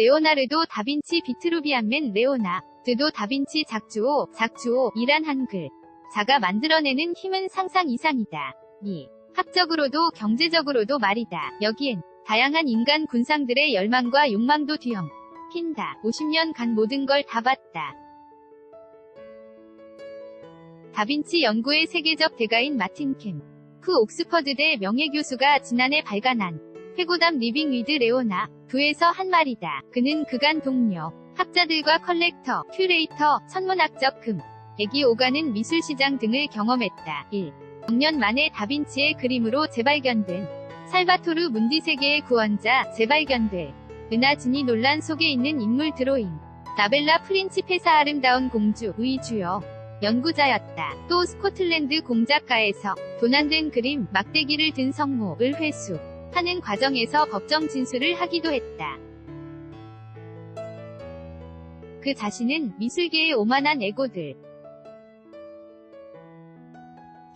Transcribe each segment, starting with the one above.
레오나르도 다빈치 비트루비안맨 레오나르도 다빈치 작주오이란 한글. 자가 만들어내는 힘은 상상 이상이다. 2. 학적으로도 경제적으로도 말이다. 여기엔 다양한 인간 군상들의 열망과 욕망도 뒤엉킨다. 50년간 모든 걸 다 봤다. 다빈치 연구의 세계적 대가인 마틴 캠프 옥스퍼드대 명예교수가 지난해 발간한 회고담 리빙 위드 레오나르도에서 한 말이다. 그는 그간 동료 학자들과 컬렉터, 큐레이터, 천문학적 금액이 오가는 미술시장 등을 경험했다. 1. 6년 만에 다빈치의 그림으로 재발견된 살바토르 문디 세계의 구원자 재발견될 은하진이 논란 속에 있는 인물 드로잉 라벨라 프린치페사 아름다운 공주의 주요 연구자였다. 또 스코틀랜드 공작가에서 도난된 그림 막대기를 든 성모를 회수하는 과정에서 법정 진술을 하기도 했다. 그 자신은 미술계의 오만한 에고들,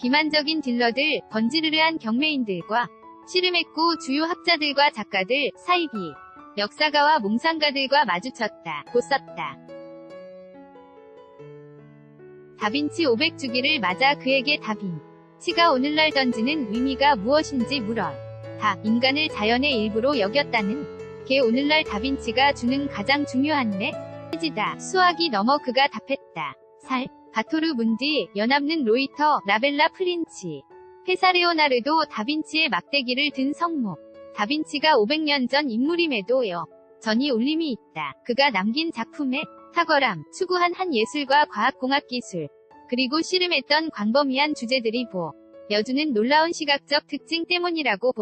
기만적인 딜러들, 번지르르한 경매인들과 씨름했고 주요 학자들과 작가들, 사이비, 역사가와 몽상가들과 마주쳤다. 고 썼다. 다빈치 500주기를 맞아 그에게 다빈치가 오늘날 던지는 의미가 무엇인지 물어 다 인간을 자연의 일부로 여겼다는 게 오늘날 다빈치가 주는 가장 중요한 메시지다. 수학이 넘어 그가 답했다. 바토르 문디, 연합는 로이터, 라벨라 프린치, 페사 레오나르도 다빈치의 막대기를 든 성모. 다빈치가 500년 전 인물임에도 전이 울림이 있다. 그가 남긴 작품에 탁월함, 추구한 한 예술과 과학공학기술, 그리고 씨름했던 광범위한 주제들이 보여주는 놀라운 시각적 특징 때문이라고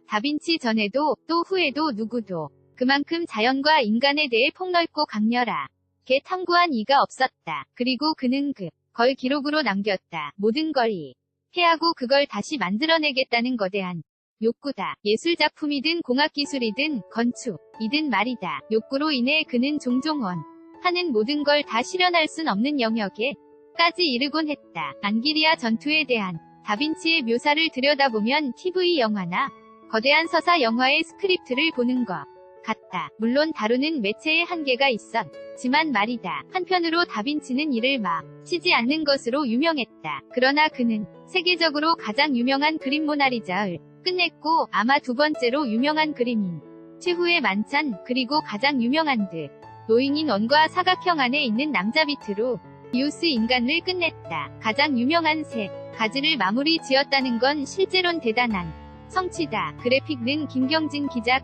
다빈치 전에도 또 후에도 누구도 그만큼 자연과 인간에 대해 폭넓고 강렬하게 탐구한 이가 없었다. 그리고 그는 그걸 기록으로 남겼다. 모든 걸 이해하고 그걸 다시 만들어내겠다는 거대한 욕구다. 예술작품이든 공학기술이든 건축이든 말이다. 욕구로 인해 그는 종종 하는 모든 걸 다 실현할 순 없는 영역에까지 이르곤 했다. 안기리아 전투에 대한 다빈치의 묘사를 들여다보면 TV 영화나 거대한 서사 영화의 스크립트를 보는 것 같다. 물론 다루는 매체의 한계가 있었지만 말이다. 한편으로 다빈치는 이를 마치지 않는 것으로 유명했다. 그러나 그는 세계적으로 가장 유명한 그림 모나리자를 끝냈고 아마 두 번째로 유명한 그림인 최후의 만찬 그리고 가장 유명한 노잉인 원과 사각형 안에 있는 남자 비트루비우스 인간을 끝냈다. 가장 유명한 세 가지를 마무리 지었다는 건 실제론 대단한 성취다. 그래픽는 김경진 기자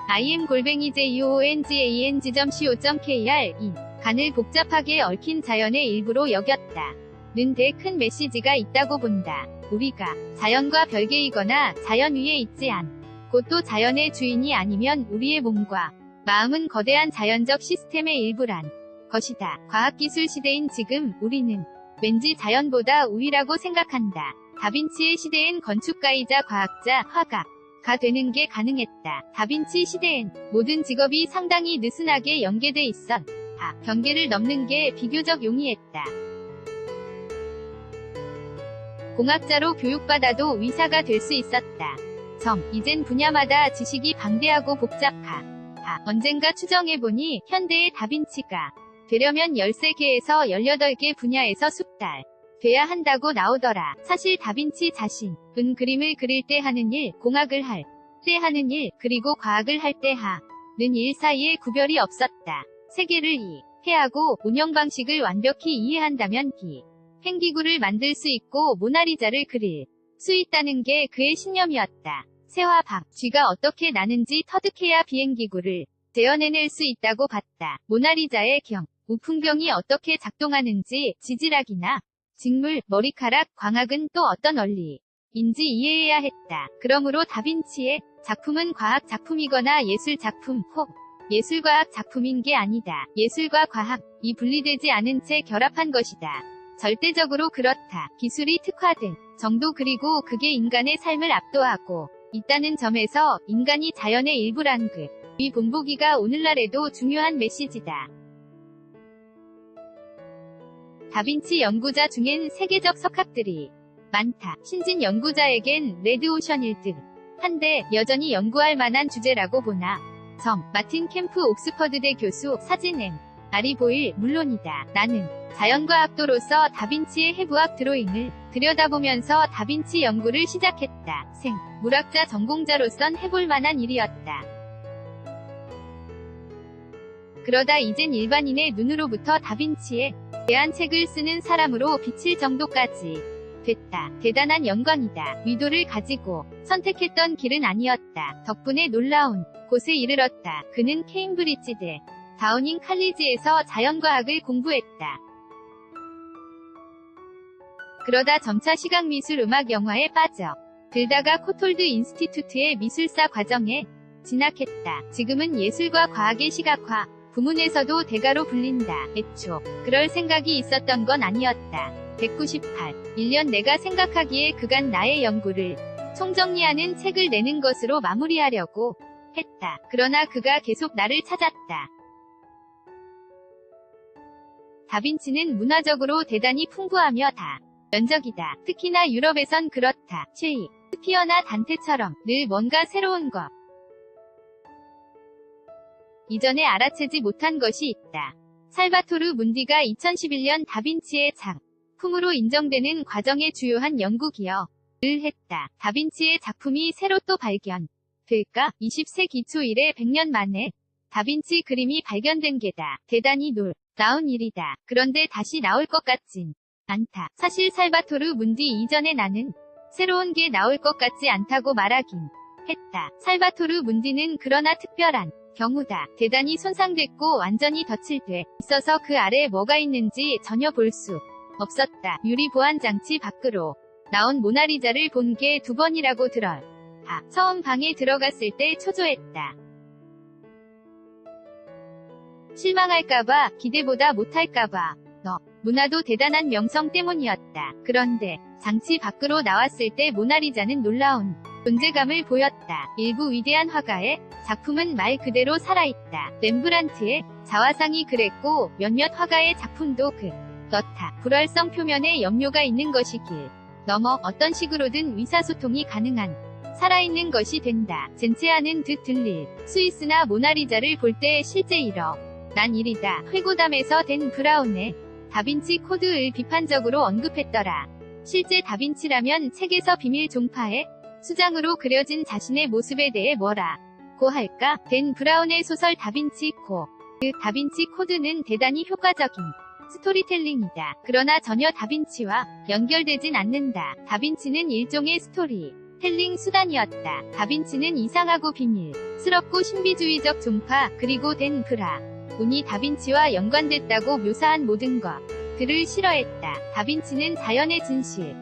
im@joongang.co.kr 간을 복잡하게 얽힌 자연의 일부로 여겼다. 는 데 큰 메시지가 있다고 본다. 우리가 자연과 별개이거나 자연 위에 있지 않고 또 자연의 주인이 아니면 우리의 몸과 마음은 거대한 자연적 시스템의 일부란 것이다. 과학기술 시대인 지금 우리는 왠지 자연보다 우위라고 생각한다. 다빈치의 시대엔 건축가이자 과학자, 화가가 되는 게 가능했다. 다빈치 시대엔 모든 직업이 상당히 느슨하게 연계돼 있었다. 경계를 넘는 게 비교적 용이했다. 공학자로 교육받아도 의사가 될 수 있었다. 이젠 분야마다 지식이 방대하고 복잡하다. 언젠가 추정해보니 현대의 다빈치가 되려면 13개에서 18개 분야에서 숙달 돼야 한다고 나오더라. 사실 다빈치 자신은 그림을 그릴 때 하는 일, 공학을 할 때 하는 일, 그리고 과학을 할 때 하는 일 사이에 구별이 없었다. 세계를 이해하고 운영 방식을 완벽히 이해한다면 비행기구를 만들 수 있고 모나리자를 그릴 수 있다는 게 그의 신념이었다. 새와 쥐가 어떻게 나는지 터득해야 비행기구를 재현해낼 수 있다고 봤다. 모나리자의 우풍경이 어떻게 작동하는지 지질학이나 직물, 머리카락, 광학은 또 어떤 원리인지 이해해야 했다. 그러므로 다빈치의 작품은 과학 작품이거나 예술 작품, 혹 예술과학 작품인 게 아니다. 예술과 과학이 분리되지 않은 채 결합한 것이다. 절대적으로 그렇다. 기술이 특화된 정도 그리고 그게 인간의 삶을 압도하고 있다는 점에서 인간이 자연의 일부란 이 본보기가 오늘날에도 중요한 메시지다. 다빈치 연구자 중엔 세계적 석학들이 많다. 신진 연구자에겐 레드오션일 듯 한데 여전히 연구할 만한 주제라고 보나. 마틴 캠프 옥스퍼드대 교수. 사진 M. 알이 보일. 물론이다. 나는 자연과학도로서 다빈치의 해부학 드로잉을 들여다보면서 다빈치 연구를 시작했다. 물학자 전공자로선 해볼 만한 일이었다. 그러다 이젠 일반인의 눈으로부터 다빈치에 대한 책을 쓰는 사람으로 비칠 정도까지 됐다. 대단한 영광이다. 의도를 가지고 선택했던 길은 아니었다. 덕분에 놀라운 곳에 이르렀다. 그는 케임브리지대 다우닝 칼리지에서 자연과학을 공부했다. 그러다 점차 시각미술 음악 영화에 빠져 들다가 코톨드 인스티튜트의 미술사 과정에 진학했다. 지금은 예술과 과학의 시각화 부문에서도 대가로 불린다. 애초 그럴 생각이 있었던 건 아니었다. 198. 1년 내가 생각하기에 그간 나의 연구를 총정리하는 책을 내는 것으로 마무리하려고 했다. 그러나 그가 계속 나를 찾았다. 다빈치는 문화적으로 대단히 풍부하며 다 면적이다. 특히나 유럽에선 그렇다. 셰익스피어나 단테처럼 늘 뭔가 새로운 것. 이전에 알아채지 못한 것이 있다. 살바토르 문디가 2011년 다빈치의 작품으로 인정되는 과정에 주요한 연구 기여를 했다. 다빈치의 작품이 새로 또 발견될까? 20세기 초 이래 100년 만에 다빈치 그림이 발견된 게다. 대단히 놀라운 일이다. 그런데 다시 나올 것 같진 않다. 사실 살바토르 문디 이전에 나는 새로운 게 나올 것 같지 않다고 말하긴 했다. 살바토르 문디는 그러나 특별한 경우다. 대단히 손상됐고 완전히 덧칠돼 있어서 그 아래 뭐가 있는지 전혀 볼 수 없었다. 유리 보안 장치 밖으로 나온 모나리자를 본 게 2번이라고 들어. 처음 방에 들어갔을 때 초조했다. 실망할까봐, 기대보다 못할까봐. 문화도 대단한 명성 때문이었다. 그런데 장치 밖으로 나왔을 때 모나리자는 놀라운 존재감을 보였다. 일부 위대한 화가의 작품은 말 그대로 살아있다. 렘브란트의 자화상이 그랬고 몇몇 화가의 작품도 그렇다. 불활성 표면에 염료가 있는 것이길 넘어 어떤 식으로든 의사소통이 가능한 살아있는 것이 된다. 젠체하는 듯 들릴 스위스나 모나리자를 볼 때 실제 일어난 일이다. 회고담에서 댄 브라운의 다빈치 코드를 비판적으로 언급했더라. 실제 다빈치라면 책에서 비밀 종파의 수장으로 그려진 자신의 모습에 대해 뭐라고 할까? 댄 브라운의 소설 다빈치 다빈치 코드는 대단히 효과적인 스토리텔링이다. 그러나 전혀 다빈치와 연결되진 않는다. 다빈치는 일종의 스토리텔링 수단이었다. 다빈치는 이상하고 비밀스럽고 신비주의적 종파, 그리고 댄 브라운이 다빈치와 연관됐다고 묘사한 모든 것들을 싫어했다. 다빈치는 자연의 진실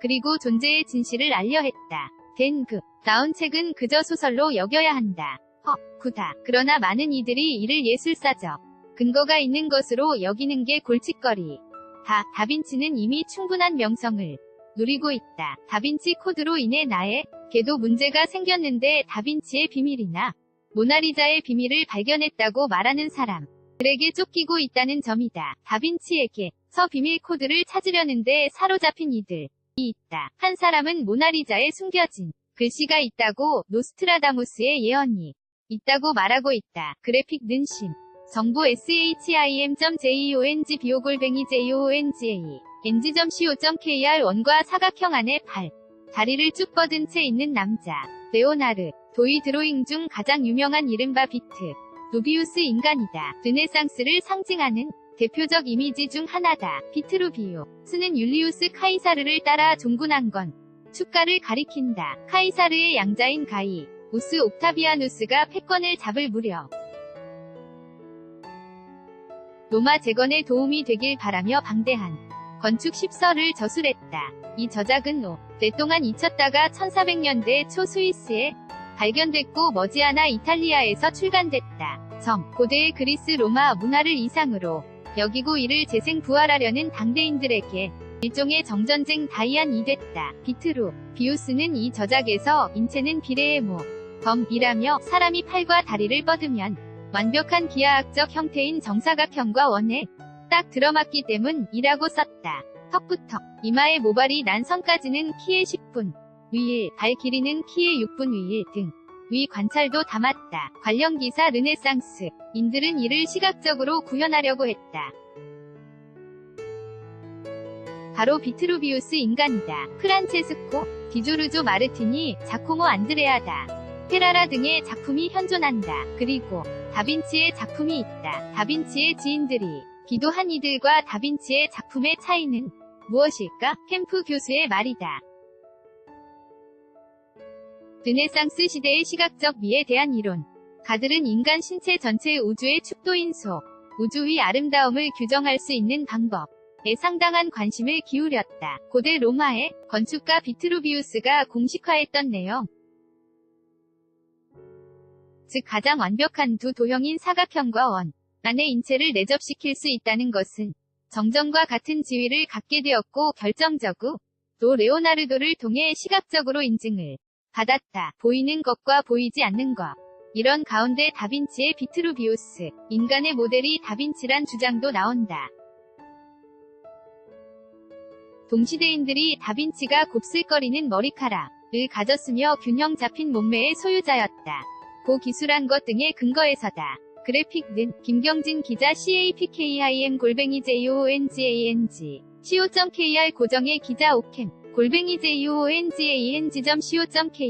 그리고 존재의 진실을 알려 했다. 댄 브라운 책은 그저 소설로 여겨야 한다. 구다. 그러나 많은 이들이 이를 예술사적 근거가 있는 것으로 여기는 게 골칫거리. 다빈치는 이미 충분한 명성을 누리고 있다. 다빈치 코드로 인해 나에게도 문제가 생겼는데 다빈치의 비밀이나 모나리자의 비밀을 발견했다고 말하는 사람들에게 쫓기고 있다는 점이다. 다빈치에게서 비밀 코드를 찾으려는데 사로잡힌 이들이 있다. 한 사람은 모나리자에 숨겨진 글씨가 있다고, 노스트라다무스의 예언이 있다고 말하고 있다. 그래픽 는심 정보 shim.joonga.jonga.co.kr 원과 사각형 안에 다리를 쭉 뻗은 채 있는 남자. 레오나르 도이 드로잉 중 가장 유명한 이른바 비트 루비우스 인간이다. 르네상스를 상징하는 대표적 이미지 중 하나다. 비트루비우스는 율리우스 카이사르를 따라 종군한 건 축가를 가리킨다. 카이사르의 양자인 가이우스 옥타비아누스가 패권을 잡을 무렵 로마 재건에 도움이 되길 바라며 방대한 건축 십서를 저술했다. 이 저작은 오랫동안 잊혔다가 1400년대 초 스위스에 발견됐고 머지않아 이탈리아에서 출간됐다. 고대의 그리스 로마 문화를 이상으로 여기고 이를 재생부활하려는 당대인들에게 일종의 정전쟁 다이안이 됐다. 비트루비우스는 이 저작에서 인체는 비례의 모범이라며 사람이 팔과 다리를 뻗으면 완벽한 기하학적 형태인 정사각형과 원에 딱 들어맞기 때문이라고 썼다. 턱부터 이마의 모발이 난 선까지는 키의 10분 위일, 발 길이는 키의 6분 위일 등 위 관찰도 담았다. 관련 기사 르네상스. 인들은 이를 시각적으로 구현하려고 했다. 바로 비트루비우스 인간이다. 프란체스코, 디조르조 마르티니, 자코모 안드레아다. 페라라 등의 작품이 현존한다. 그리고 다빈치의 작품이 있다. 다빈치의 지인들이 기도한 이들과 다빈치의 작품의 차이는 무엇일까? 캠프 교수의 말이다. 르네상스 시대의 시각적 미에 대한 이론. 가들은 인간 신체 전체의 우주의 축도인소, 우주 위 아름다움을 규정할 수 있는 방법에 상당한 관심을 기울였다. 고대 로마의 건축가 비트루비우스가 공식화했던 내용. 즉 가장 완벽한 두 도형인 사각형과 원 안에 인체를 내접시킬 수 있다는 것은 정전과 같은 지위를 갖게 되었고 결정적으로 레오나르도를 통해 시각적으로 인증을 받았다. 보이는 것과 보이지 않는 것. 이런 가운데 다빈치의 비트루비우스, 인간의 모델이 다빈치란 주장도 나온다. 동시대인들이 다빈치가 곱슬거리는 머리카락을 가졌으며 균형 잡힌 몸매의 소유자였다. 고 기술한 것 등의 근거에서다. 그래픽는 김경진 기자 CAPKIM@JOONGANG co.kr 고정의 기자 오캠 _JOONGANG.co.kr